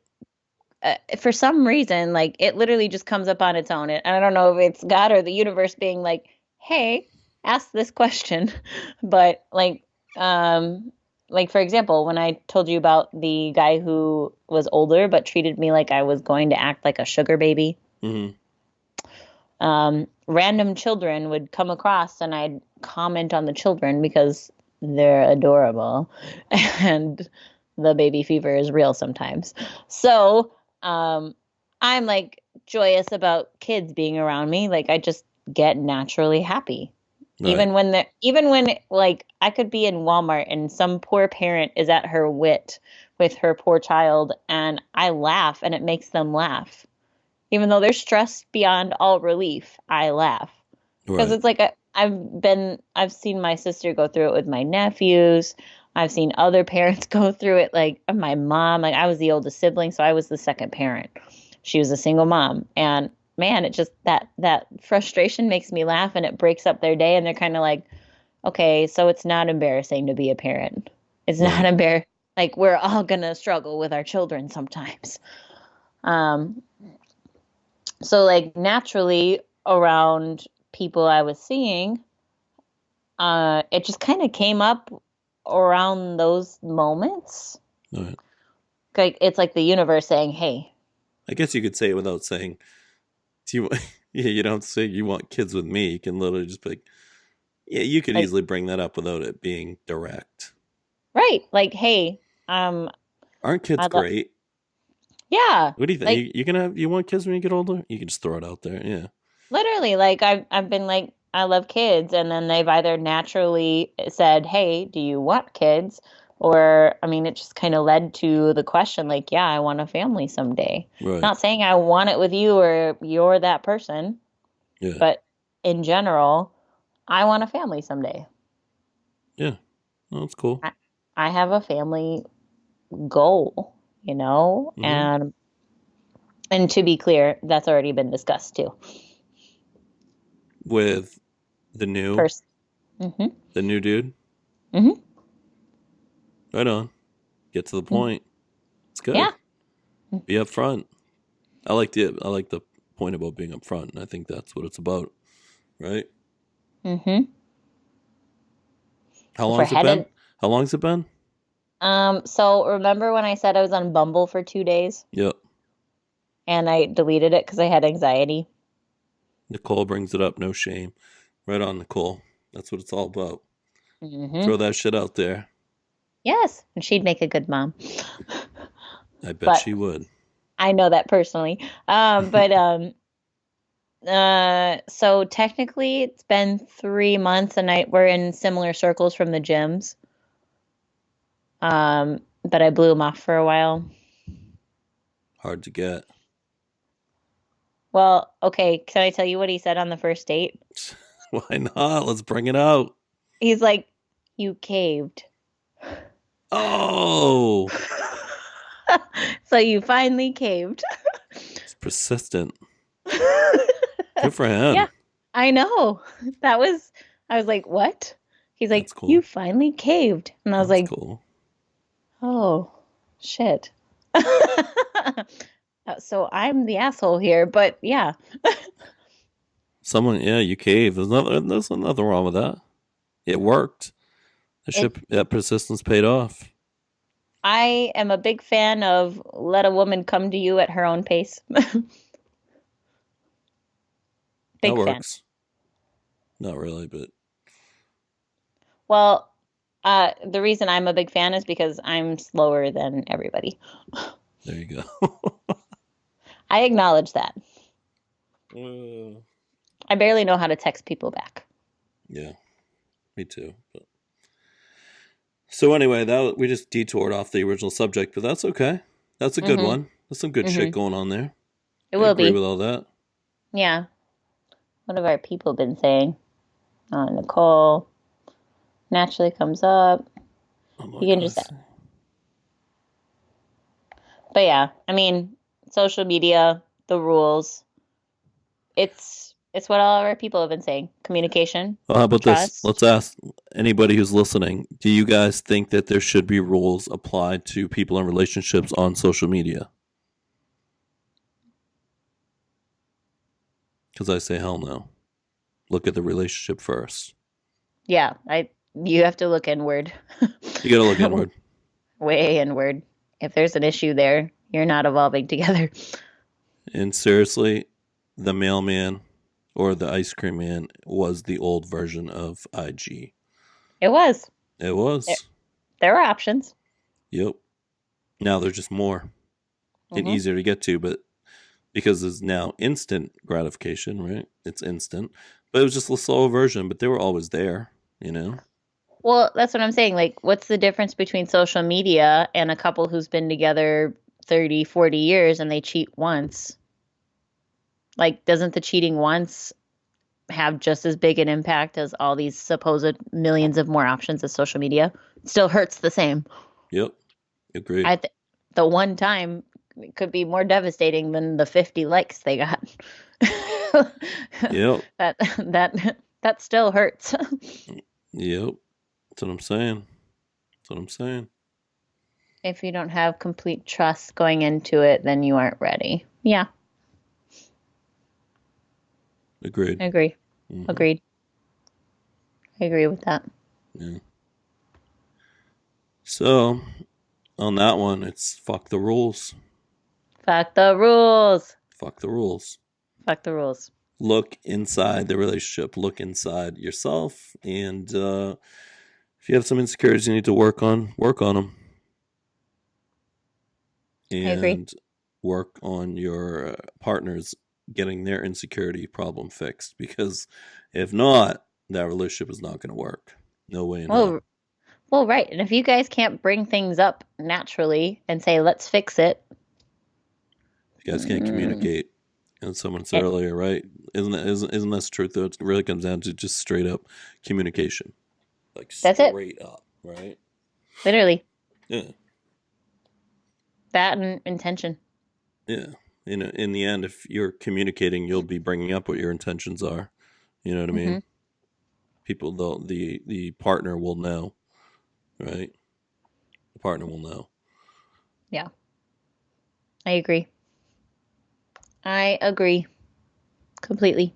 Speaker 2: like for some reason, like it literally just comes up on its own. And I don't know if it's God or the universe being like, "Hey, ask this question," but um, like for example, when I told you about the guy who was older but treated me like I was going to act like a sugar baby,
Speaker 1: Mm-hmm.
Speaker 2: random children would come across and I'd comment on the children because they're adorable and the baby fever is real sometimes. So, I'm like joyous about kids being around me. Like I just get naturally happy.
Speaker 1: Right.
Speaker 2: Even when like I could be in Walmart and some poor parent is at her wit with her poor child and I laugh and it makes them laugh. Even though they're stressed beyond all relief, I laugh. Because
Speaker 1: Right.
Speaker 2: it's like I've seen my sister go through it with my nephews. I've seen other parents go through it, like my mom. Like I was the oldest sibling, so I was the second parent. She was a single mom, and man, it just that frustration makes me laugh, and it breaks up their day, and they're kind of like, okay, so it's not embarrassing to be a parent. It's not
Speaker 1: Right.
Speaker 2: embarrassing. Like we're all gonna struggle with our children sometimes. Um, so like naturally around people I was seeing, it just kind of came up around those moments.
Speaker 1: Right.
Speaker 2: Like it's like the universe saying, "Hey,
Speaker 1: I guess you could say it without saying, "Do you?" Yeah, you don't have to say you want kids with me. You can literally just be like, yeah, you could
Speaker 2: like
Speaker 1: easily bring that up without it being direct.
Speaker 2: right, like hey, um,
Speaker 1: Aren't kids
Speaker 2: I love,
Speaker 1: great?
Speaker 2: yeah,
Speaker 1: What do you think?
Speaker 2: like
Speaker 1: You want kids when you get older? You can just throw it out there. Yeah.
Speaker 2: literally, like I've been like I love kids, and then they've either naturally said, "Hey, do you want kids?" Or I mean, it just kind of led to the question, like, yeah, I want a family someday.
Speaker 1: Right.
Speaker 2: Not saying I want it with you or you're that person,
Speaker 1: Yeah.
Speaker 2: but in general, I want a family someday.
Speaker 1: Yeah. No, that's cool.
Speaker 2: I, I have a family goal, you know,
Speaker 1: Mm-hmm.
Speaker 2: and to be clear, that's already been discussed too.
Speaker 1: With the new
Speaker 2: First, hmm
Speaker 1: the new dude.
Speaker 2: hmm
Speaker 1: Right on. Get to the point. It's good.
Speaker 2: yeah,
Speaker 1: Be upfront. I like the point about being upfront, and I think that's what it's about. Right?
Speaker 2: hmm
Speaker 1: How
Speaker 2: if we're
Speaker 1: long's it been?
Speaker 2: headed,
Speaker 1: How long's it been?
Speaker 2: so remember when I said I was on Bumble for 2 days
Speaker 1: Yep.
Speaker 2: and I deleted it because I had anxiety?
Speaker 1: Nicole brings it up. No shame. Right on, Nicole. That's what it's all about.
Speaker 2: Hmm
Speaker 1: Throw that shit out there.
Speaker 2: Yes, and she'd make a good mom,
Speaker 1: I bet
Speaker 2: but
Speaker 1: she would.
Speaker 2: I know that personally. But so technically it's been 3 months and we're in similar circles from the gyms. But I blew him off for a while.
Speaker 1: Hard to get.
Speaker 2: Well, okay, can I tell you what he said on the first date?
Speaker 1: Why not? Let's bring it out.
Speaker 2: He's like, "You caved."
Speaker 1: Oh,
Speaker 2: So you finally caved.
Speaker 1: it's persistent. Good for
Speaker 2: Yeah,
Speaker 1: him.
Speaker 2: I know. I was like, "What?" He's like,
Speaker 1: That's
Speaker 2: "You
Speaker 1: cool.
Speaker 2: finally caved." And I was
Speaker 1: That's
Speaker 2: like,
Speaker 1: cool.
Speaker 2: "Oh, shit." So I'm the asshole here, but yeah.
Speaker 1: Someone, yeah, you cave. There's nothing wrong with that. It worked.
Speaker 2: It
Speaker 1: That persistence paid off.
Speaker 2: I am a big fan of let a woman come to you at her own pace.
Speaker 1: That
Speaker 2: Big fan.
Speaker 1: works. Not really, but
Speaker 2: Well, the reason I'm a big fan is because I'm slower than everybody.
Speaker 1: there you go.
Speaker 2: I acknowledge that.
Speaker 1: Uh,
Speaker 2: I barely know how to text people back.
Speaker 1: yeah, me too. But so anyway, that we just detoured off the original subject, but that's okay. That's a good
Speaker 2: Mm-hmm.
Speaker 1: one. There's some good shit
Speaker 2: Mm-hmm.
Speaker 1: going on there.
Speaker 2: It
Speaker 1: I
Speaker 2: will
Speaker 1: agree
Speaker 2: be.
Speaker 1: with all that.
Speaker 2: Yeah. What have our people been saying? Nicole naturally comes up.
Speaker 1: Oh my
Speaker 2: You can just,
Speaker 1: gosh.
Speaker 2: but yeah, I mean, social media, the rules. It's what all of our people have been saying. Communication,
Speaker 1: Well, how about this? Let's
Speaker 2: trust.
Speaker 1: ask anybody who's listening. Do you guys think that there should be rules applied to people in relationships on social media? Because I say hell no. Look at the relationship first.
Speaker 2: Yeah, I you have to look inward.
Speaker 1: You gotta look inward.
Speaker 2: Way inward. If there's an issue there, you're not evolving together.
Speaker 1: And seriously, the mailman or the ice cream man was the old version of IG.
Speaker 2: It was.
Speaker 1: It was.
Speaker 2: There were options.
Speaker 1: Yep. Now there's just more and
Speaker 2: Hmm.
Speaker 1: easier to get to, but because there's now instant gratification, right? It's instant. But it was just a slower version, but they were always there, you know?
Speaker 2: Well, that's what I'm saying. Like, what's the difference between social media and a couple who's been together 30, 40 years and they cheat once? Like, doesn't the cheating once have just as big an impact as all these supposed millions of more options as social media? It still hurts the same.
Speaker 1: Yep. Agreed.
Speaker 2: The one time could be more devastating than the 50 likes they got.
Speaker 1: Yep.
Speaker 2: That still hurts.
Speaker 1: Yep. That's what I'm saying. That's what I'm saying.
Speaker 2: If you don't have complete trust going into it, then you aren't ready. Yeah,
Speaker 1: Agreed.
Speaker 2: I agree.
Speaker 1: Mhm.
Speaker 2: Agreed. I agree with that.
Speaker 1: Yeah. So, on that one, it's fuck the rules.
Speaker 2: Fuck the rules.
Speaker 1: Fuck the rules.
Speaker 2: Fuck the rules.
Speaker 1: Look inside the relationship. Look inside yourself. And if you have some insecurities you need to work on them.
Speaker 2: agree.
Speaker 1: And work on your partners getting their insecurity problem fixed. Because if not, that relationship is not going to work. No way in hell.
Speaker 2: Well, right. And if you guys can't bring things up naturally and say, let's fix it.
Speaker 1: You guys can't communicate. And someone said earlier, right? Isn't that the truth though? It really comes down to just straight up communication. Like
Speaker 2: That's it.
Speaker 1: straight up, right?
Speaker 2: Literally.
Speaker 1: Yeah.
Speaker 2: That and intention.
Speaker 1: Yeah. In the end, if you're communicating, you'll be bringing up what your intentions are. You know what I mean? People, the partner will know, right? The partner will know.
Speaker 2: Yeah. I agree. I agree. Completely.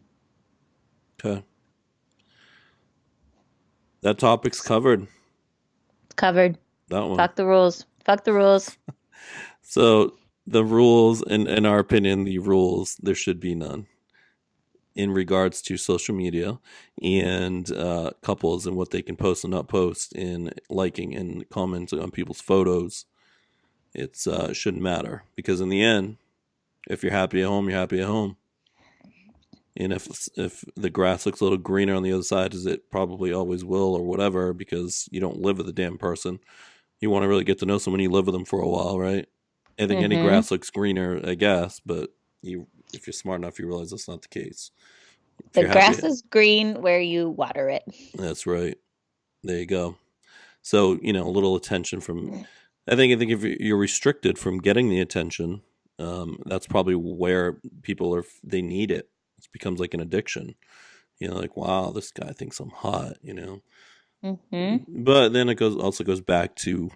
Speaker 1: Okay. That topic's covered.
Speaker 2: It's covered.
Speaker 1: That one.
Speaker 2: Fuck the rules. Fuck the rules.
Speaker 1: So the rules, in our opinion, there should be none in regards to social media and couples and what they can post and not post, in liking and commenting on people's photos. It shouldn't matter, because in the end, if you're happy at home, you're happy at home. And if the grass looks a little greener on the other side, as it probably always will, or whatever, because you don't live with the damn person, you want to really get to know someone, you live with them for a while, right? I think any grass looks greener, I guess, but if you're smart enough, you realize that's not the case.
Speaker 2: The grass is green where you water it.
Speaker 1: That's right. There you go. So, a little attention from, I think if you're restricted from getting the attention, that's probably where people they need it. It becomes like an addiction. Like, wow, this guy thinks I'm hot, But then it also goes back to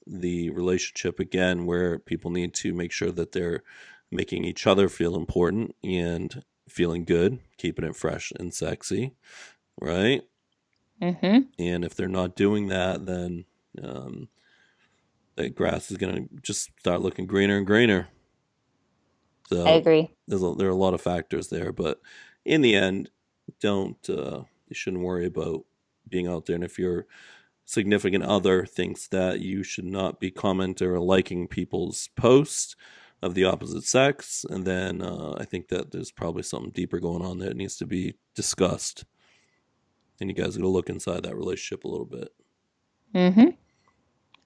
Speaker 1: the relationship again, where people need to make sure that they're making each other feel important and feeling good, keeping it fresh and sexy, right? And if they're not doing that, then the grass is going to just start looking greener and greener. So
Speaker 2: I agree.
Speaker 1: There are a lot of factors there, but in the end, you shouldn't worry about being out there. And if your significant other thinks that you should not be commenting or liking people's posts of the opposite sex, and then I think that there's probably something deeper going on that needs to be discussed. And you guys are going to look inside that relationship a little bit.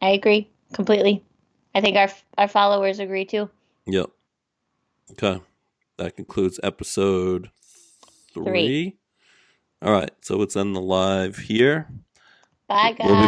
Speaker 2: I agree completely. I think our followers agree too.
Speaker 1: Yep. Okay. That concludes episode 3. All right. So let's end the live here.
Speaker 2: Bye, guys.
Speaker 1: We'll be back.